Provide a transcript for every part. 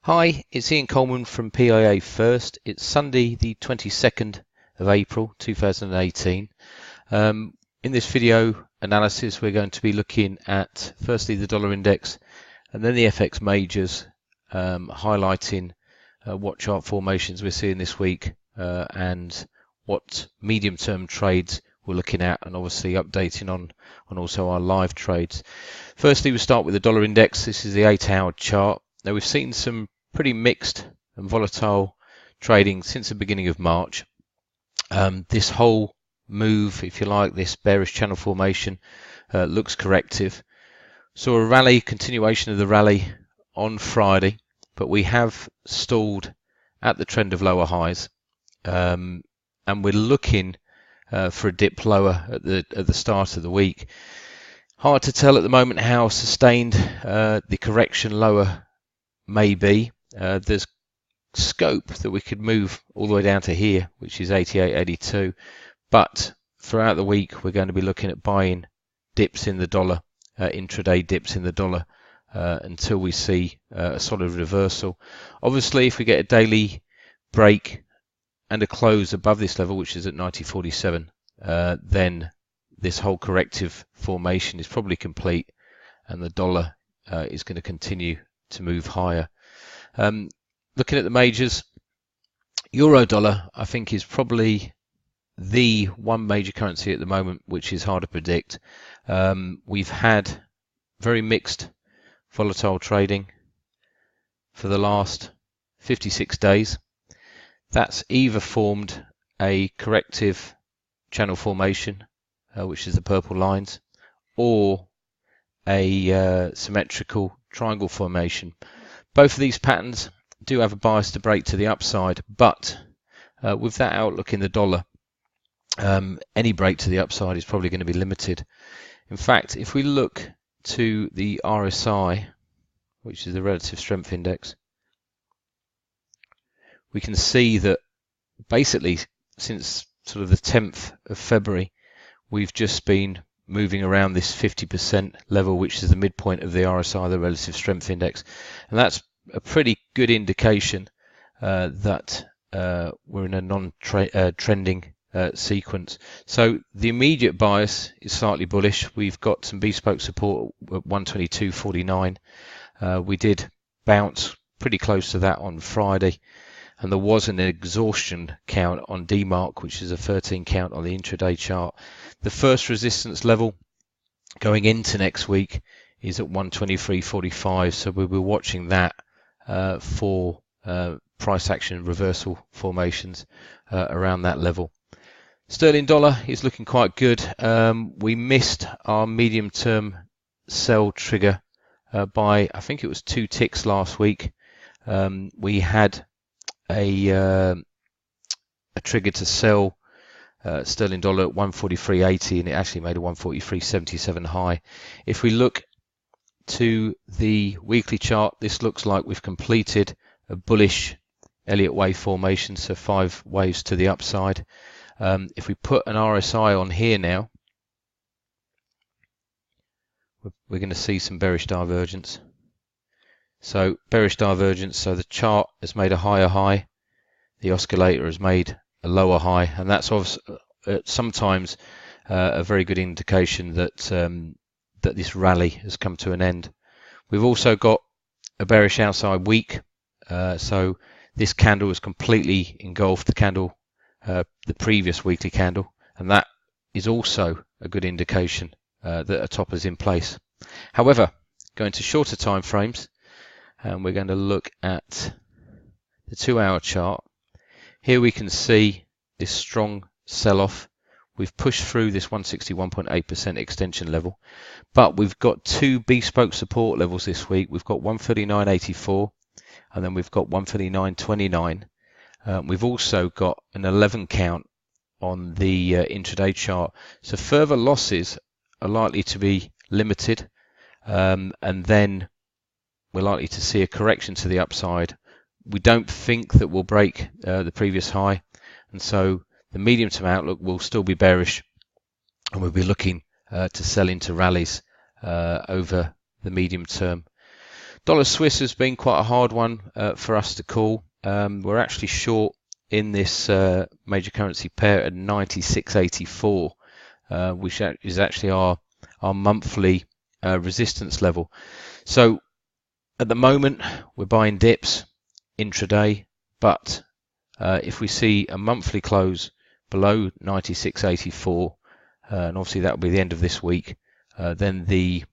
Hi, it's Ian Coleman from PIA First. It's Sunday, the 22nd of April 2018. In this video analysis, we're going to be looking at firstly the dollar index and then the FX majors, highlighting what chart formations we're seeing this week and what medium-term trades we're looking at, and obviously updating on also our live trades. Firstly, we start with the dollar index. This is the 8-hour chart. Now, we've seen some pretty mixed and volatile trading since the beginning of March. This whole move, if you like, this bearish channel formation looks corrective. Saw a rally, continuation of the rally on Friday, but we have stalled at the trend of lower highs, and we're looking for a dip lower at the start of the week. Hard to tell at the moment how sustained the correction lower may be. There's scope that we could move all the way down to here, which is 88.82, but throughout the week we're going to be looking at buying dips in the dollar, intraday dips in the dollar, until we see a solid reversal. Obviously, if we get a daily break and a close above this level, which is at 90.47, then this whole corrective formation is probably complete and the dollar is going to continue to move higher. Looking at the majors, euro dollar I think is probably the one major currency at the moment which is hard to predict. We've had very mixed volatile trading for the last 56 days. That's either formed a corrective channel formation, which is the purple lines, or a symmetrical triangle formation. Both of these patterns do have a bias to break to the upside, but with that outlook in the dollar, any break to the upside is probably going to be limited. In fact, if we look to the RSI, which is the relative strength index, we can see that basically since sort of the 10th of February, we've just been moving around this 50% level, which is the midpoint of the RSI, the relative strength index, and that's a pretty good indication that we're in a non-trending sequence. So the immediate bias is slightly bullish. We've got some bespoke support at 122.49. We did bounce pretty close to that on Friday, and there was an exhaustion count on DMARC, which is a 13 count on the intraday chart. The first resistance level going into next week is at 123.45, so we'll be watching that for price action reversal formations around that level. Sterling dollar is looking quite good. We missed our medium term sell trigger by, I think it was 2 ticks last week. We had a trigger to sell sterling dollar at 143.80, and it actually made a 143.77 high. If we look to the weekly chart, this looks like we've completed a bullish Elliott wave formation, so 5 waves to the upside. If we put an RSI on here now, we're going to see some bearish divergence. So bearish divergence, so the chart has made a higher high, the oscillator has made a lower high, and that's sometimes a very good indication that that this rally has come to an end. We've also got a bearish outside week, so this candle has completely engulfed the candle, the previous weekly candle, and that is also a good indication that a top is in place. However, going to shorter time frames, and we're going to look at the 2-hour chart. Here we can see this strong sell-off. We've pushed through this 161.8% extension level, but we've got 2 bespoke support levels this week. We've got 139.84 and then we've got 139.29. We've also got an 11 count on the intraday chart, so further losses are likely to be limited, and then we're likely to see a correction to the upside. We don't think that we'll break the previous high, and so the medium-term outlook will still be bearish, and we'll be looking to sell into rallies over the medium term. Dollar Swiss has been quite a hard one for us to call. We're actually short in this major currency pair at 96.84, which is actually our monthly resistance level. So at the moment we're buying dips intraday, but if we see a monthly close below 96.84, and obviously that will be the end of this week, then the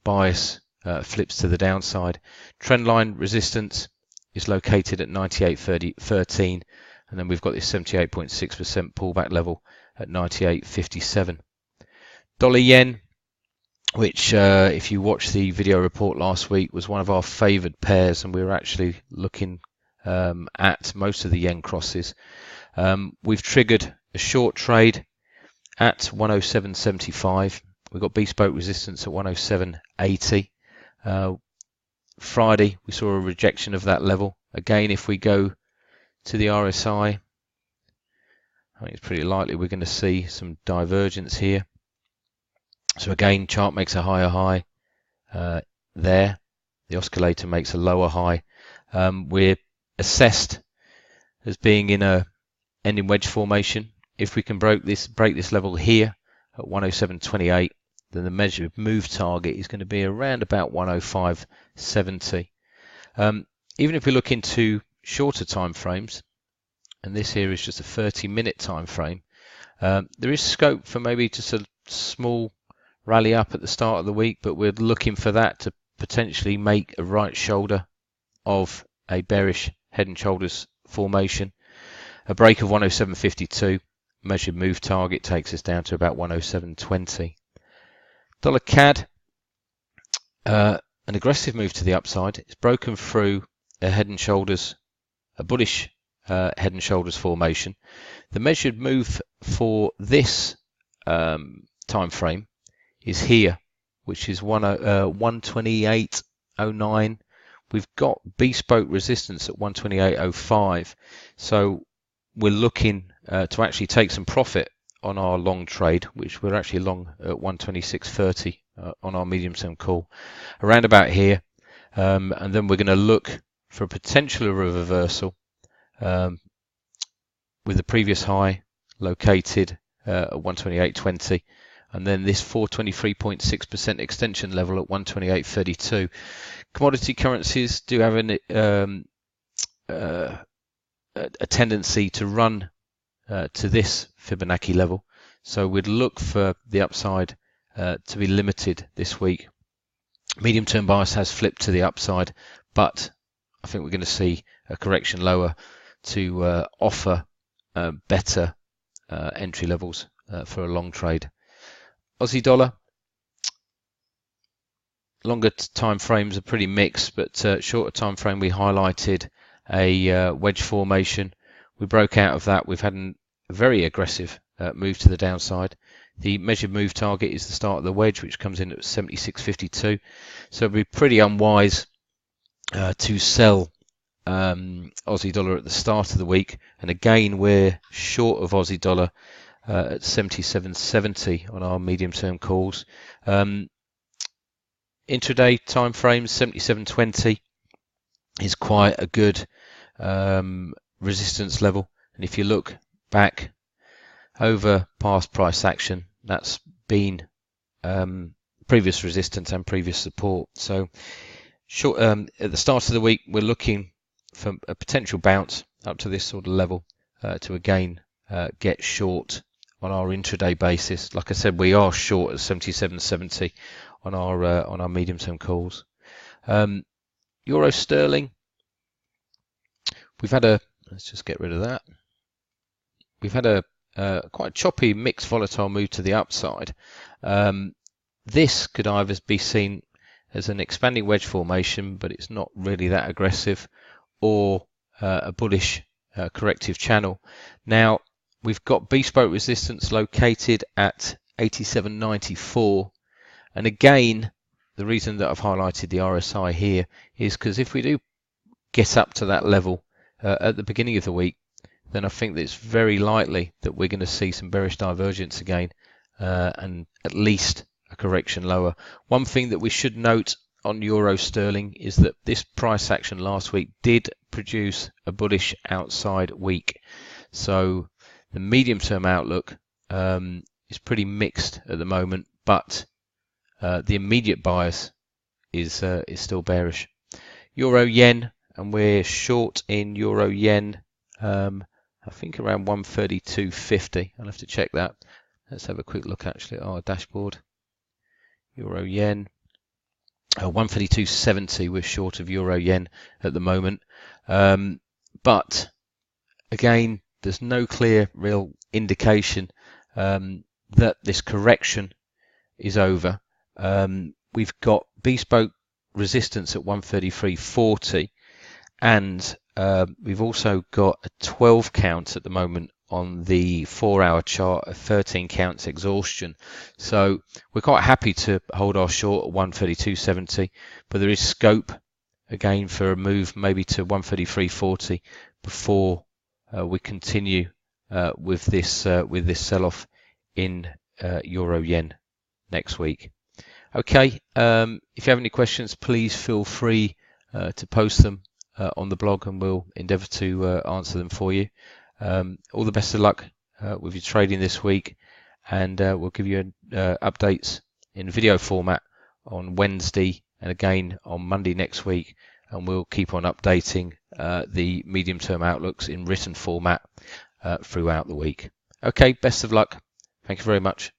bias flips to the downside. Trendline resistance is located at 98.13, and then we've got this 78.6% pullback level at 98.57. Dollar yen, which if you watched the video report last week, was one of our favored pairs, and we were actually looking at most of the yen crosses. We've triggered a short trade at 107.75. We've got bespoke resistance at 107.80. Friday we saw a rejection of that level. Again, if we go to the RSI, I think it's pretty likely we're going to see some divergence here. So again, chart makes a higher high there. The oscillator makes a lower high. We're assessed as being in a ending wedge formation. If we can break this level here at 107.28, then the measured move target is going to be around about 105.70. Even if we look into shorter time frames, and this here is just a 30-minute time frame, there is scope for maybe just a small rally up at the start of the week, but we're looking for that to potentially make a right shoulder of a bearish head and shoulders formation. A break of 107.52, measured move target takes us down to about 107.20. Dollar CAD, an aggressive move to the upside. It's broken through a head and shoulders, a bullish head and shoulders formation. The measured move for this time frame is here, which is 128.09. We've got bespoke resistance at 128.05. So we're looking to actually take some profit on our long trade, which we're actually long at 126.30 on our medium term call, around about here, and then we're going to look for a potential reversal with the previous high located at 128.20, and then this 423.6% extension level at 128.32. Commodity currencies do have a tendency to run to this Fibonacci level, so we'd look for the upside to be limited this week. Medium term bias has flipped to the upside, but I think we're going to see a correction lower to offer better entry levels for a long trade. Aussie dollar, longer time frames are pretty mixed, but shorter time frame we highlighted a wedge formation. We broke out of that. We've had a very aggressive move to the downside. The measured move target is the start of the wedge, which comes in at 76.52. So it'd be pretty unwise to sell Aussie dollar at the start of the week. And again, we're short of Aussie dollar at 77.70 on our medium term calls. Intraday time frames, 77.20 is quite a good resistance level, and if you look back over past price action, that's been previous resistance and previous support. So short at the start of the week we're looking for a potential bounce up to this sort of level to again get short on our intraday basis. Like I said, we are short at 77.70 on our medium term calls. Euro sterling, we've had a, let's just get rid of that. We've had a quite choppy, mixed, volatile move to the upside. This could either be seen as an expanding wedge formation, but it's not really that aggressive, or a bullish corrective channel. Now, we've got bespoke resistance located at 87.94, and again, the reason that I've highlighted the RSI here is because if we do get up to that level at the beginning of the week, then I think that it's very likely that we're going to see some bearish divergence again, and at least a correction lower. One thing that we should note on euro sterling is that this price action last week did produce a bullish outside week. So the medium term outlook is pretty mixed at the moment, but the immediate bias is still bearish. Euro yen, and we're short in euro yen, I think around 132.50. I'll have to check that. Let's have a quick look actually at our dashboard. Euro yen, 132.70. We're short of euro yen at the moment, but again, there's no clear real indication that this correction is over. We've got bespoke resistance at 133.40, and we've also got a 12 count at the moment on the 4-hour chart, a 13 counts exhaustion. So we're quite happy to hold our short at 132.70, but there is scope again for a move maybe to 133.40 before we continue with this sell-off in euro yen next week. Okay, if you have any questions, please feel free to post them on the blog, and we'll endeavour to answer them for you. All the best of luck with your trading this week, and we'll give you updates in video format on Wednesday and again on Monday next week, and we'll keep on updating the medium-term outlooks in written format throughout the week. Okay, best of luck. Thank you very much.